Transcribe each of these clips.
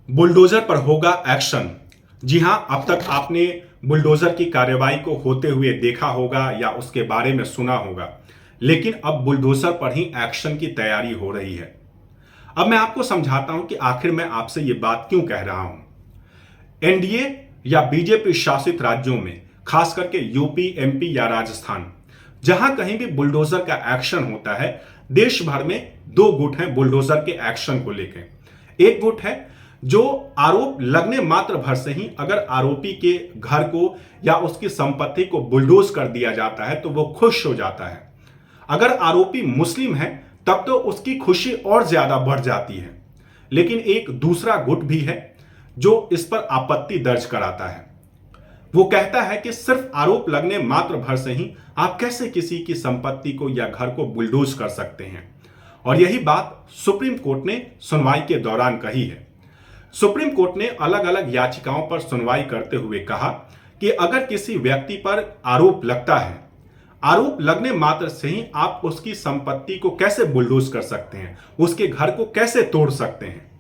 Bulldozer पर होगा action. जी हां, अब तक आपने बुलडोजर की कार्रवाई को होते हुए देखा होगा या उसके बारे में सुना होगा, लेकिन अब बुलडोजर पर ही एक्शन की तैयारी हो रही है। अब मैं आपको समझाता हूं कि आखिर मैं आपसे यह बात क्यों कह रहा हूं। एनडीए या बीजेपी शासित राज्यों में, खास करके यूपी, एमपी या राजस्थान, जहां कहीं भी बुलडोजर का एक्शन होता है, देश भर में दो गुट हैं बुलडोजर के एक्शन को लेकर। एक गुट है जो आरोप लगने मात्र भर से ही अगर आरोपी के घर को या उसकी संपत्ति को बुलडोज कर दिया जाता है तो वो खुश हो जाता है। अगर आरोपी मुस्लिम है तब तो उसकी खुशी और ज्यादा बढ़ जाती है। लेकिन एक दूसरा गुट भी है जो इस पर आपत्ति दर्ज कराता है। वो कहता है कि सिर्फ आरोप लगने मात्र भर से ही आप कैसे किसी की संपत्ति को या घर को बुलडोज कर सकते हैं। और यही बात सुप्रीम कोर्ट ने सुनवाई के दौरान कही है। सुप्रीम कोर्ट ने अलग अलग याचिकाओं पर सुनवाई करते हुए कहा कि अगर किसी व्यक्ति पर आरोप लगता है, आरोप लगने मात्र से ही आप उसकी संपत्ति को कैसे बुलडोज कर सकते हैं, उसके घर को कैसे तोड़ सकते हैं।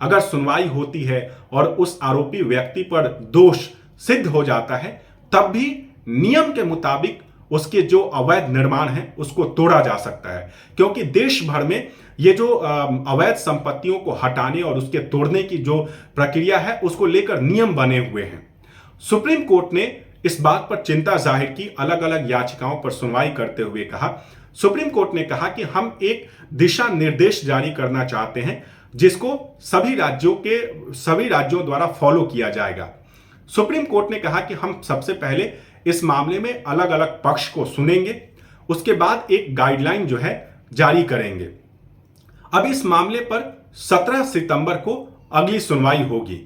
अगर सुनवाई होती है और उस आरोपी व्यक्ति पर दोष सिद्ध हो जाता है, तब भी नियम के मुताबिक उसके जो अवैध निर्माण है उसको तोड़ा जा सकता है, क्योंकि देश भर में ये जो अवैध संपत्तियों को हटाने और उसके तोड़ने की जो प्रक्रिया है उसको लेकर नियम बने हुए हैं। सुप्रीम कोर्ट ने इस बात पर चिंता जाहिर की, अलग अलग याचिकाओं पर सुनवाई करते हुए कहा। सुप्रीम कोर्ट ने कहा कि हम एक दिशा निर्देश जारी करना चाहते हैं जिसको सभी राज्यों द्वारा फॉलो किया जाएगा। सुप्रीम कोर्ट ने कहा कि हम सबसे पहले इस मामले में अलग अलग पक्ष को सुनेंगे, उसके बाद एक गाइडलाइन जो है जारी करेंगे। अब इस मामले पर 17 सितंबर को अगली सुनवाई होगी।